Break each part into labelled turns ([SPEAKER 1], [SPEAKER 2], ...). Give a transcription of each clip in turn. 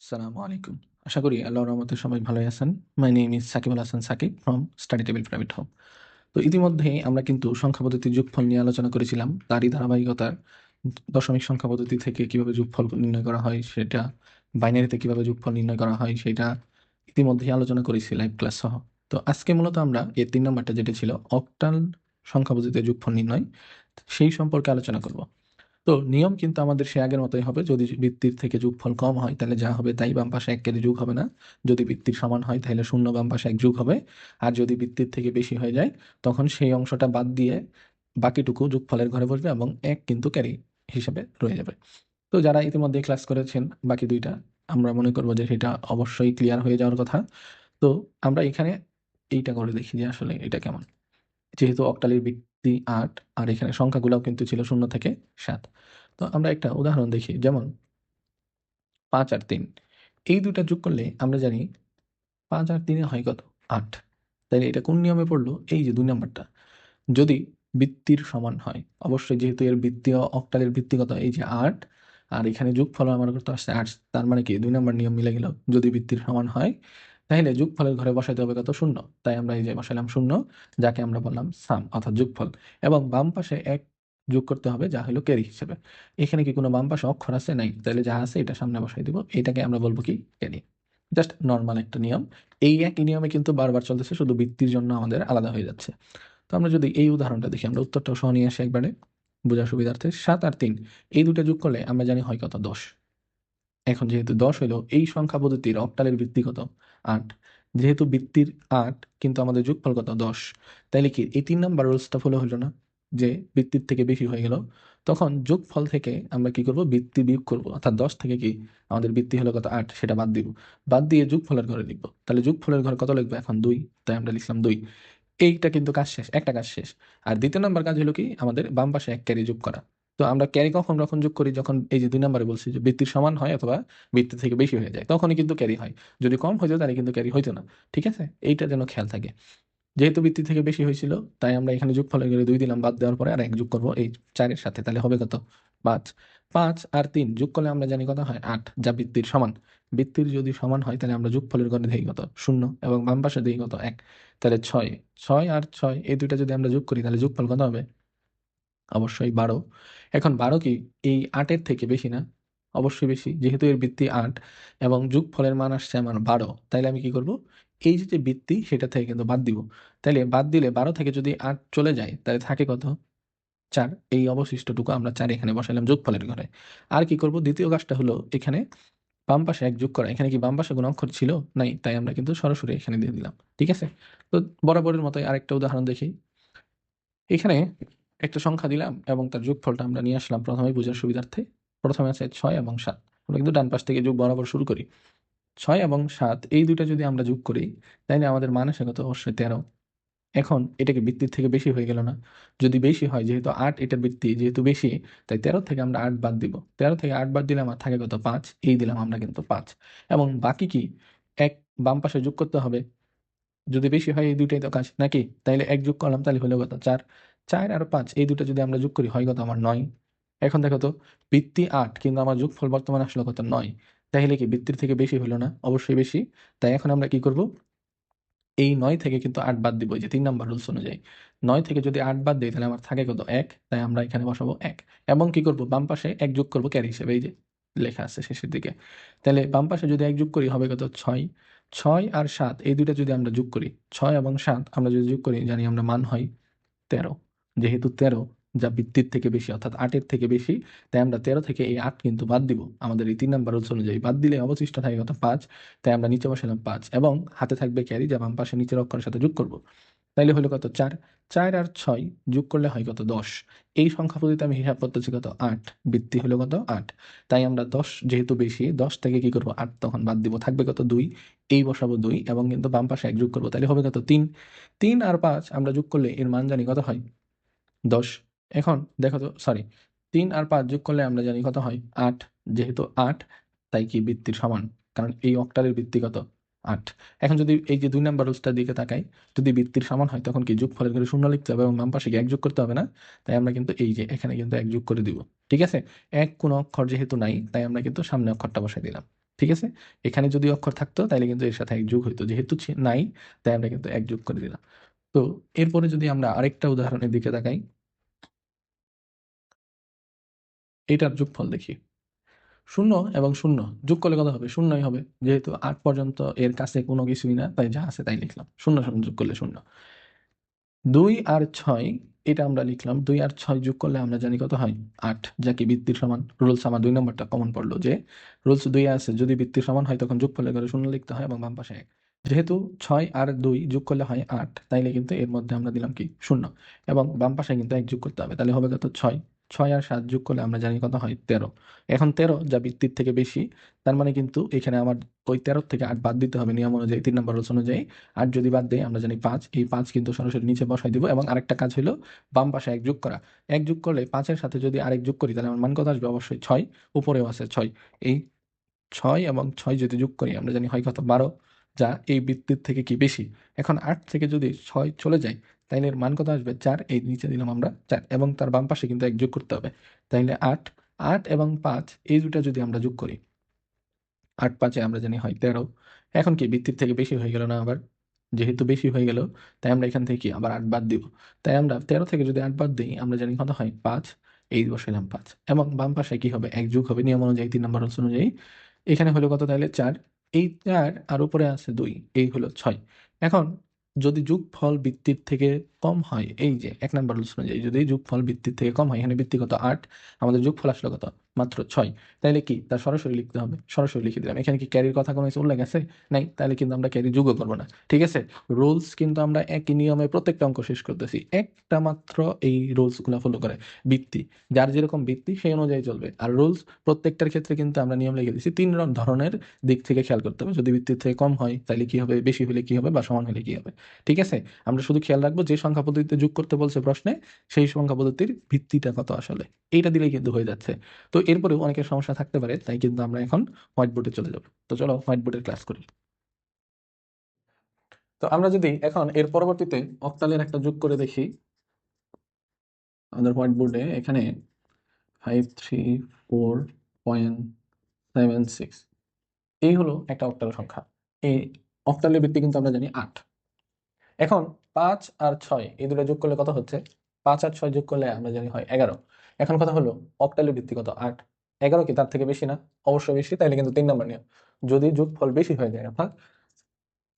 [SPEAKER 1] আসসালামু আলাইকুম। আশা করি আল্লাহর রহমতে সবাই ভালোই আছেন। My name is Sakibul Hasan Sakib from study table private home. তো ইতিমধ্যেই আমরা কিন্তু সংখ্যা পদ্ধতির যোগফল নিয়ে আলোচনা করেছিলাম। তারই ধারাবাহিকতার দশমিক সংখ্যা পদ্ধতি থেকে কিভাবে যোগফল নির্ণয় করা হয় সেটা, বাইনারিতে কিভাবে যোগফল নির্ণয় করা হয় সেটা ইতিমধ্যেই আলোচনা করেছি লাইভ ক্লাস সহ। তো আজকে মূলত আমরা এর ৩ নাম্বারটা যেটা ছিল অক্টাল সংখ্যা পদ্ধতিতে যোগফল নির্ণয়, সেই সম্পর্কে আলোচনা করব। তো নিয়ম কিন্তু আমাদের সে আগের মতোই হবে। যদি বৃত্তির থেকে যোগফল কম হয় তাহলে যা হবে তাই, বাম পাশে ১ ক্যারে যোগ হবে না। যদি বৃত্তির সমান হয় তাহলে ০ বাম পাশে ১ যোগ হবে। আর যদি বৃত্তির থেকে বেশি হয়ে যায় তখন সেই অংশটা বাদ দিয়ে বাকিটুকু যোগফলের ঘরে বসবে এবং ১ কিন্তু ক্যারি হিসেবে রয়ে যাবে। তো যারা ইতিমধ্যে ক্লাস করেছেন বাকি ২ টা, আমরা মনে করব যে সেটা অবশ্যই ক্লিয়ার হয়ে যাওয়ার কথা। তো আমরা এখানে এইটা করে দেখি যে আসলে এটা কেমন। যেহেতু অক্টালির ভিত্তি ৮ আর এখানে সংখ্যাগুলাও কিন্তু ছিল ০ থেকে ৭। তো আমরা একটা উদাহরণ দেখি, যেমন ৫ আর ৩। এই ২ টা যোগ করলে আমরা জানি ৫ আর ৩ এ হয় কত? ৮। তাইলে এটা কোন নিয়মে পড়লো? এই যে ২ নাম্বারটা। যদি বৃত্তির সমান হয়, অবশ্যই যেহেতু এর বৃত্তি অক্টালের ভিত্তি কত? এই যে ৮ আর এখানে যোগফল আমার কত আসছে? ৮। তার মানে কি ২ নাম্বার নিয়ম মিলে গেল। যদি বৃত্তির সমান হয় তাইলে যোগফলের ঘরে বসাইতে হবে কত? ০। তাই আমরা এই যে বসাইলাম ০, যাকে আমরা বললাম সাম অর্থাৎ যোগফল। এবং বাম পাশে ১ যোগ করতে হবে যা হলো ক্যারি হিসেবে। এখানে কি কোনো বাম পাশে অক্ষর আছে? নাই। তাইলে যা আছে এটা সামনে বসাই দিব। এটাকে আমরা বলব কি? ক্যারি। জাস্ট নরমাল একটা নিয়ম। এই একই নিয়মে কিন্তু বারবার চলতেছে, শুধু বৃত্তির জন্য আমাদের আলাদা হয়ে যাচ্ছে। তো আমরা যদি এই উদাহরণটা দেখি, আমরা উত্তরটাও সহ নিয়ে আসি একবারে বোঝার সুবিধার্থে। ৭ আর ৩ এই ২ টা যোগ করলে আমরা জানি হয় কত? ১০। এখন যেহেতু ১০ হইল, এই সংখ্যা পদ্ধতির অক্টালের ভিত্তি কত? ৮। যেহেতু বৃত্তির ৮ কিন্তু আমাদের যোগফল কত? ১০। তাইলে কি এই ৩ নাম্বার রুলসটা ফলো হইল না? যে বৃত্তির থেকে বেশি হয়ে গেল। তখন যোগফল থেকে আমরা কি করব? বৃত্তি বিয়োগ করব। অর্থাৎ ১০ থেকে কি আমাদের বৃত্তি হলো কত? ৮, সেটা বাদ দিব। বাদ দিয়ে যোগফলের ঘরে লিখব। তাহলে যোগফলের ঘরে কত লিখব এখন? ২। তাই আমরা লিখলাম ২। এইটা কিন্তু কাজ শেষ। একটা কাজ শেষ। আর ২য় নাম্বার কাজ হলো কি? আমাদের বাম পাশে ১ ক্যারি যোগ করা। তো আমরা ক্যারি কখন যোগ করি? যখন এই যে ২ নাম্বারে বলছি যে বৃত্তির সমান হয় অথবা বৃত্তি থেকে বেশি হয়ে যায়। তখনই কিন্তু ক্যারি হয়। যদি কম হইতো তাহলে কিন্তু ক্যারি হইতো না। ঠিক আছে? এইটা যেন খেয়াল থাকে। যেহেতু বৃত্তি থেকে বেশি হয়েছিল তাই আমরা এখানে যোগফলের ঘরে ২ দিলাম, বাদ দেওয়ার পরে আর ১ যোগ করব এই ৪ এর সাথে। তাহলে হবে কত? ৫। ৫ আর ৩ যোগ করলে আমরা জানি কত হয়? ৮, যা বৃত্তির সমান। বৃত্তির যদি সমান হয় তাহলে আমরা যোগফলের ঘরে দেই কত? ০ এবং বাম পাশে দেই কত? ১। তাহলে ৬। ৬ আর ৬ এই ২ টা যদি আমরা যোগ করি তাহলে যোগফল কত হবে? অবশ্যই ১২। এখন ১২ কি এই ৮ এর থেকে বেশি না? অবশ্যই বেশি। যেহেতু এর বৃত্তি ৮ এবং যোগফলের মান আসছে আমার ১২, তাইলে আমি কি করব? এই যে বৃত্তি সেটা থেকে কিন্তু বাদ দিব। তাইলে বাদ দিলে ১২ থেকে যদি ৮ চলে যায় তাহলে থাকে কত? ৪। এই অবশিষ্টটুকু আমরা ৪ এখানে বসাইলাম যোগফলের ঘরে। আর কি করব? ২য় কাজটা হলো এখানে বাম পাশে ১ যোগ করা। এখানে কি বাম পাশে কোনো অক্ষর ছিল? নাই। তাই আমরা কিন্তু সরাসরি এখানে দিয়ে দিলাম। ঠিক আছে? তো বরাবরের মতোই আরেকটা উদাহরণ দেখি। এখানে একটা সংখ্যা দিলাম এবং তার যোগফলটা আমরা নিয়ে আসলাম প্রথমেই বোঝার সুবিধার্থে। প্রথমে আছে ৬ এবং ৭। আমরা কিন্তু ডান পাশ থেকে যোগ বরাবর শুরু করি। ৬ এবং ৭ এই ২ টা যদি আমরা যোগ করি, তাইলে আমাদের মান আসে কত? অবশ্যই ১৩। এখন এটা কি বৃত্তির থেকে বেশি হয়ে গেল না? যদি বেশি হয়, যেহেতু ৮ এটার বৃত্তি যেহেতু বেশি, তাই ১৩ থেকে আমরা ৮ বাদ দিব। ১৩ থেকে ৮ বাদ দিলে আমার থাকে কত? ৫। এই দিলাম আমরা কিন্তু ৫। এবং বাকি কি? ১ বাম পাশে যোগ করতে হবে। যদি বেশি হয় এই ২ টাই তো কাজ, নাকি? তাইলে ১ যোগ করলাম তাহলে হলো কত? ৪। ৪ আর ৫ এই ২ টা যদি আমরা যোগ করি হয় কত আমার? ৯। এখন দেখো তো, বৃত্তি ৮ কিন্তু আমার যোগফল বর্তমানে আসলো কত? ৯। তাইলে কি বৃত্তির থেকে বেশি হলো না? অবশ্যই বেশি। তাই এখন আমরা কি করব? এই ৯ থেকে কিন্তু ৮ বাদ দিব, এই যে ৩ নাম্বার রুলস অনুযায়ী। ৯ থেকে যদি ৮ বাদ দেই তাহলে আমার থাকে কত? ১। তাই আমরা এখানে বসাবো ১। এবং কি করব? বাম পাশে ১ যোগ করব ক্যারি হিসেবে, এই যে লেখা আছে শেষের দিকে। তাহলে বাম পাশে যদি ১ যোগ করি হবে কত? ৬। ৬ আর ৭ এই ২ টা যদি আমরা যোগ করি, ৬ এবং ৭ আমরা যদি যোগ করি জানি আমরা মান হয় ১৩। যেহেতু ১৩ যা বৃত্তির থেকে বেশি অর্থাৎ ৮ এর থেকে বেশি, তাই আমরা ১৩ থেকে এই ৮ কিন্তু বাদ দিব। আমাদের এই ৩ নাম্বার রুলস অনুযায়ী বাদ দিলে অবশিষ্ট থাকে কত? ৫। তাই আমরা নিচে বসালাম ৫ এবং হাতে থাকবে ক্যারি, যা বাম পাশে নিচের অক্ষরের সাথে যোগ করব। তাইলে হলো কত? ৪। ৪ আর ৬ যোগ করলে হয় কত? ১০। এই সংখ্যা পদ্ধতিতে আমি হিসাব করতেছি কত? ৮। বৃত্তি হলো কত? ৮। তাই আমরা ১০ যেহেতু বেশি, ১০ থেকে কি করব? ৮ তখন বাদ দিব। থাকবে কত? ২। এই বসাবো ২ এবং কিন্তু বাম পাশে ১ যোগ করব। তাইলে হবে কত? ৩। ৩ আর ৫ আমরা যোগ করলে এর মান জানি কত হয়? ১০। এখন দেখো তো, সরি, ৩ আর ৫ যোগ করলে আমরা জানি কত হয়? ৮। যেহেতু ৮ তাই কি বৃত্তির সমান। কারণ এই অক্টালের বৃত্তি কত? ৮। এখন যদি এই যে ২ নাম্বার রুলসটার দিকে তাকাই, যদি বৃত্তির সমান হয় তখন কি যোগফলের ঘরে ০ লিখতে হবে এবং বাম পাশে কি ১ যোগ করতে হবে না? তাই আমরা কিন্তু এই যে এখানে কিন্তু ১ যোগ করে দিব। ঠিক আছে? ১ কোন অক্ষর যেহেতু নাই তাই আমরা কিন্তু সামনে অক্ষরটা বসাই দিলাম। ঠিক আছে, এখানে যদি অক্ষর থাকতো তাহলে কিন্তু এর সাথে এক যোগ হইতো, যেহেতু নাই তাই আমরা কিন্তু এক যোগ করে দিলাম। তো এরপরে যদি আমরা আরেকটা উদাহরণের দিকে তাকাই, এটার যোগফল দেখি। শূন্য এবং শূন্য যোগ করলে কত হবে? শূন্যই হবে, যেহেতু 8 পর্যন্ত এর কাছে কোনো কিছুই না, তাই যা আছে তাই লিখলাম, শূন্য শূন্য যোগ করলে শূন্য। 2 আর 6 এটা আমরা লিখলাম, 2 আর 6 যোগ করলে আমরা জানি কত হয়? 8, যা কি বৃত্তির সমান। রুলস আমার 2 নম্বরটা কমন পড়লো, যে রুলস 2 আছে, যদি বৃত্তির সমান হয় তখন যোগফলের ঘরে শূন্য লিখতে হয় এবং বাম পাশে 1। যেহেতু 6 আর 2 যোগ করলে হয় 8, তাইলে কিন্তু এর মধ্যে আমরা দিলাম কি? শূন্য, এবং বাম পাশে কিন্তু 1 যোগ করতে হবে, তাহলে হবে কত? 6। 6 আর 7 যোগ করলে আমরা জানি কত হয়? 13। এখন 13 যা বৃত্তির থেকে বেশি, তার মানে কিন্তু এখানে আমার ওই 13 থেকে 8 বাদ দিতে হবে নিয়ম অনুযায়ী, 3 নম্বর রুলস অনুযায়ী। আর যদি বাদ দেই, আমরা জানি 5, এই 5 কিন্তু সরাসরি নিচে বসাই দিব, এবং আরেকটা কাজ হলো বাম পাশে 1 যোগ করা। 1 যোগ করলে 5 এর সাথে যদি আরেক যোগ করি তাহলে আমার মান কত আসবে? অবশ্যই 6, উপরেও আছে 6। এই 6 এবং 6 যদি যোগ করি আমরা জানি হয় কত? 12, যা এই বৃত্তির থেকে কি বেশি। এখন 8 থেকে যদি 6 চলে যায় তাইলে এর মান কত আসবে? 4, এই নিচে দিলাম আমরা 4, এবং তার বাম পাশে কিন্তু 1 যোগ করতে হবে, তাইলে 8। 8 এবং 5 এই দুটা যদি আমরা যোগ করি, 8 5 আমরা জানি হয় 13। এখন কি বৃত্তির থেকে বেশি হয়ে গেল না আবার? যেহেতু বেশি হয়ে গেল, তাই আমরা এখান থেকে কি আবার 8 বাদ দিব। তাই আমরা 13 থেকে যদি 8 বাদ দিই আমরা জানি কত হয়? 5, এই বসাইলাম 5, এবং বাম পাশে কি হবে? 1 যোগ হবে নিয়ম অনুযায়ী, 3 নম্বর রুলস অনুযায়ী। এখানে হলো কত তাহলে? 4। এই 4 আর উপরে আছে 2, এই হলো 6। এখন যদি যোগফল বৃত্তির থেকে কম হয়, এই যে 1 নম্বর রুলস অনুযায়ী যদি যোগফল বৃত্তির থেকে কম হয়, এখানে বৃত্তি কত? 8, আমাদের যোগফল আসলো কত? মাত্র 6। তাইলে কি তার সরাসরি লিখতে হবে? সরাসরি লিখে দিলাম। এখানে কি ক্যারির কথা কোনো কিছু উল্লেখ আছে? নাই, তাহলে কিন্তু আমরা ক্যারি যোগও করবো না। ঠিক আছে, রুলস কিন্তু আমরা একই নিয়মে প্রত্যেকটা অঙ্ক শেষ করতেছি, একটা মাত্র এই রুলস গুলা ফলো করে। বৃত্তি, যার যেরকম বৃত্তি সেই অনুযায়ী চলবে। আর রুলস প্রত্যেকটার ক্ষেত্রে কিন্তু আমরা নিয়ম লিখে দিচ্ছি, 3 ধরনের দিক থেকে খেয়াল করতে হবে। যদি বৃত্তির থেকে কম হয় তাহলে কি হবে, বেশি হলে কি হবে, বা সমান হলে কি হবে। ঠিক আছে, আমরা শুধু খেয়াল রাখবো যে সংখ্যা পদ্ধতিতে যোগ করতে বলছে প্রশ্নে, সেই সংখ্যা পদ্ধতির ভিত্তিটা কত আসলে, এইটা দিলেই কিন্তু হয়ে যাচ্ছে। তো এরপরেও অনেকের সমস্যা থাকতে পারে, তাই কিন্তু আমরা এখন হোয়াইট বোর্ডে চলে যাব। তো চলো হোয়াইট বোর্ডের ক্লাস করি। তো আমরা যদি এখন এর পরবর্তীতে অক্টালের একটা যোগ করে দেখি, আমাদের হোয়াইট বোর্ডে এখানে 534.76, এই হলো একটা অক্টাল সংখ্যা। এই অক্টালের ভিত্তি কিন্তু আমরা জানি 8। এখন 5 আর 6 এই দুটো যোগ করলে কত হচ্ছে? 5 আর 6 যোগ করলে আমরা জানি হয় 11। এখন কথা হলো অক্টালের ভিত্তি কত? 8। 11 কি তার থেকে বেশি না? অবশ্যই বেশি, তাইলে কিন্তু 3 নম্বর নিয়ম, যদি যোগফল বেশি হয়ে যায়, অর্থাৎ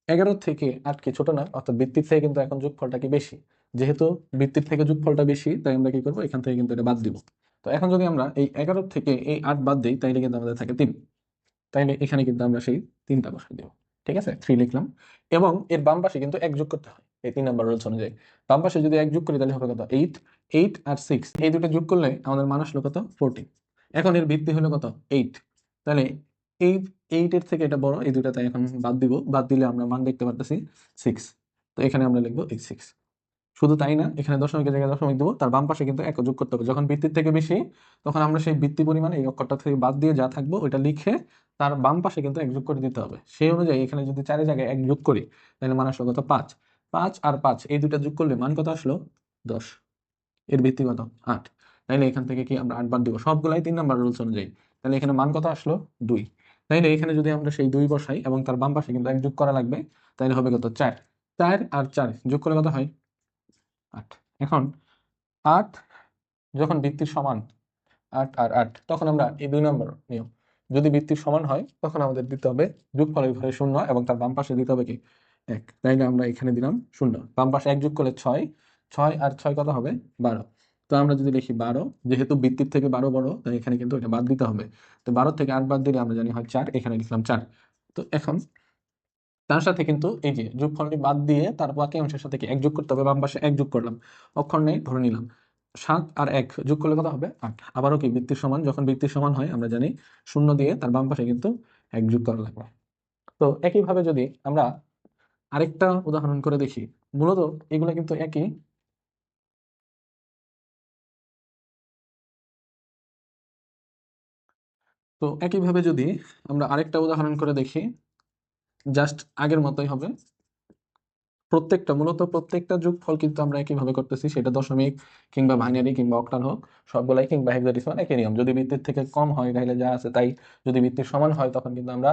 [SPEAKER 1] 11 থেকে 8 কি ছোট না, অর্থাৎ বৃত্তির থেকে কিন্তু এখন যোগফলটা কি বেশি। যেহেতু বৃত্তির থেকে যোগফলটা বেশি, তাই আমরা কি করবো? এখান থেকে কিন্তু এটা বাদ দিব। তো এখন যদি আমরা এই 11 থেকে এই 8 বাদ দিই তাইলে কিন্তু আমাদের থাকে 3, তাইলে এখানে কিন্তু আমরা সেই 3টা বসাই দেব। ঠিক আছে, 3 লিখলাম, এবং এর বাম পাশে কিন্তু 1 যোগ করতে হয় এই 3 নাম্বার রুলস অনুযায়ী। বাম পাশে যদি 1 যোগ করি তাহলে হবে কত? 8। 8 আর 6 এই দুটো যোগ করলে আমাদের মান আসলো কত? 14। এখন এর ভিত্তি হলো কত? 8। তাহলে এই 8 এর থেকে এটা বড়, এই দুটাতে এখন বাদ দিব, বাদ দিলে আমরা মান দেখতে পারতেছি 6। তো এখানে আমরা লিখবো এই 6। শুধু তাই না, এখানে দশমিকের জায়গায় দশমিক দেবো, তার বাম পাশে কিন্তু 1 যোগ করতে হবে। যখন বৃত্তির থেকে বেশি, তখন আমরা সেই বৃত্তি পরিমাণ এই অক্ষরটা থেকে বাদ দিয়ে যা থাকবো ওইটা লিখে তার বাম পাশে কিন্তু 1 যোগ করে দিতে হবে। সেই অনুযায়ী এখানে যদি 4 এর জায়গায় 1 যোগ করি তাহলে মান আসলো কত? 5। 5 আর 5 এই দুইটা যোগ করলে মান কত আসলো? 10। এর ভিত্তি কত? 8। তাইলে এখান থেকে কি আমরা 8 বাদ দিব, সবগুলাই 3 নাম্বার রুলস অনুযায়ী। তাহলে এখানে মান কত আসলো? 2। তাইলে এখানে যদি আমরা সেই 2 বসাই এবং তার বাম পাশে কিন্তু 1 যোগ করা লাগবে, তাহলে হবে কত? 4। 4 আর 4 যোগ করলে কত হয়? 8। এখন 8 যখন বৃত্তির সমান, 8 আর 8, তখন আমরা এই 2 নম্বর নিয়ম, যদি বৃত্তির সমান হয় তখন আমাদের দিতে হবে যোগফলের ঘরে 0 এবং তার বাম পাশে দিতে হবে কি? 1। তাইলে আমরা এখানে দিলাম 0, বাম পাশে 1 যোগ করলে 6। 6 আর 6 কত হবে? 12। তো আমরা যদি লিখি 12, যেহেতু বৃত্তির থেকে 12 বড়, তাই এখানে কিন্তু এটা বাদ দিতে হবে। তো 12 থেকে 8 বাদ দিলে আমরা জানি হয় 4, এখানে লিখলাম 4। তো এখন তার সাথে কিন্তু এই যে যোগফলটি বাদ দিয়ে তার বাকি অংশের সাথে কি 1 যোগ করতে হবে, বাম পাশে 1 যোগ করলাম, অক্ষর নেই ধরে নিলাম। 7 আর 1 যোগ করলে কত হবে? 8। আবারও কি বৃত্তির সমান, যখন বৃত্তির সমান হয় আমরা জানি 0 দিয়ে তার বাম পাশে কিন্তু 1 যোগ করা লাগবে। তো একইভাবে যদি আমরা আরেকটা উদাহরণ করে দেখি, মূলত এগুলো কিন্তু একই। তো একইভাবে যদি আমরা আরেকটা উদাহরণ করে দেখি, জাস্ট আগের মতোই হবে। মূলত প্রত্যেকটা যোগফল কিন্তু আমরা একইভাবে করতেছি, সেটা দশমিক কিংবা বাইনারি কিংবা অক্টাল হোক, সবগুলাই কিংবা হেক্সাডেসিমাল একই নিয়ম। যদি ভিত্তির থেকে কম হয় তাহলে যা আছে তাই, যদি ভিত্তির সমান হয় তখন কিন্তু আমরা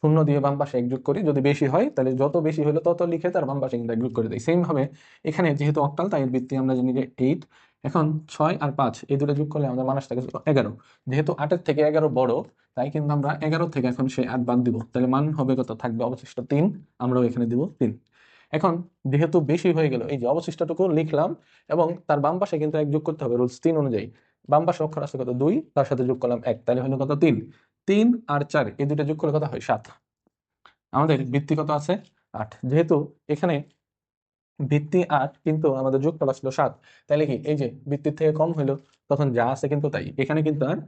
[SPEAKER 1] শূন্য দিয়ে বাম পাশে এক যোগ করি, যদি বেশি হয় তাহলে যত বেশি হলো তত লিখে তার বাম পাশে কিন্তু এক যোগ করে দিই। সেম ভাবে এখানে যেহেতু অক্টাল তাই এর ভিত্তি আমরা জানি যে 8। এখন 6 আর 5 এই দুটো যোগ করলে আমাদের মান থাকে 11। যেহেতু 8-এর থেকে 11 বড়, তাই কিন্তু আমরা 11 থেকে এখন সে 8 বাদ দিব, তাহলে মান হবে কত, থাকবে অবশিষ্ট 3। আমরাও এখানে দিব 3। এখন যেহেতু বেশি হয়ে গেল, এই যে অবশিষ্টটুকু লিখলাম এবং তার বাম পাশে কিন্তু এক যোগ করতে হবে রুলস 3 অনুযায়ী। বাম পাশে অক্ষর আছে কত, 2, তার সাথে যোগ করলাম 1, তাহলে হলো কত, 3। 3 আর 4 এই দুটো যোগ করলে কত হয়, 7। আমাদের ভিত্তি কত আছে, 8। যেহেতু এখানে ভিত্তি 8 কিন্তু আমাদের যোগফল আসলো 7, তাহলে কি এই যে ভিত্তির থেকে কম হইলো তখন যা আছে কিন্তু তাই, এখানে কিন্তু আর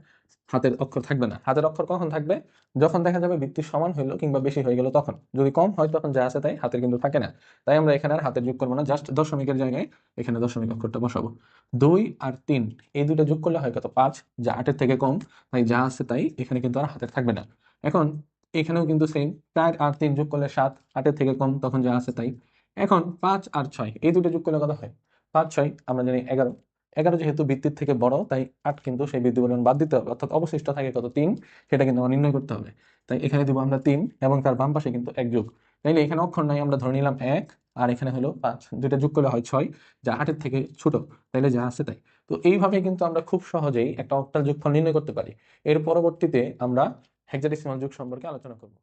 [SPEAKER 1] হাতের অক্ষর থাকবে না। হাতের অক্ষর কখন থাকবে, যখন দেখা যাবে ভিত্তির সমান হইলো কিংবা বেশি হয়ে গেল তখন। যদি কম হয় তখন যা আছে তাই, হাতের কিন্তু থাকে না। তাই আমরা এখানে আর হাতের যোগ করবো না, জাস্ট দশমিকের জায়গায় এখানে দশমিক অক্ষরটা বসাবো। 2 আর 3 এই দুটো যোগ করলে হয় কত, 5, যা 8-এর থেকে কম, তাই যা আছে তাই, এখানে কিন্তু আর হাতের থাকবে না। এখন এখানেও কিন্তু সেম, 4 আর 3 যোগ করলে 7, 8-এর থেকে কম, তখন যা আছে তাই। এখন 5 আর 6 এই দুটো যোগ করলে কত হয়, 5 6 আমরা জানি 11। 11 যেহেতু ভিত্তির থেকে বড়, তাই 8 কিন্তু সেই ভিত্তি পরিমাণ বাদ দিতে হবে, অর্থাৎ অবশিষ্ট থাকে কত, 3। সেটা কিন্তু আমরা নির্ণয় করতে হবে। তাই এখানে দিব আমরা 3 এবং তার বাম পাশে কিন্তু এক যোগ। তাইলে এখানে অক্ষর নাই, আমরা ধরে নিলাম 1, আর এখানে হলো 5, দুইটা যোগ করলে হয় 6, যা 8-এর থেকে ছোট, তাইলে যা আছে তাই। তো এইভাবে কিন্তু আমরা খুব সহজেই একটা অক্টাল যোগফল নির্ণয় করতে পারি। এর পরবর্তীতে আমরা হেক্সাডেসিমাল যোগ সম্পর্কে আলোচনা করব।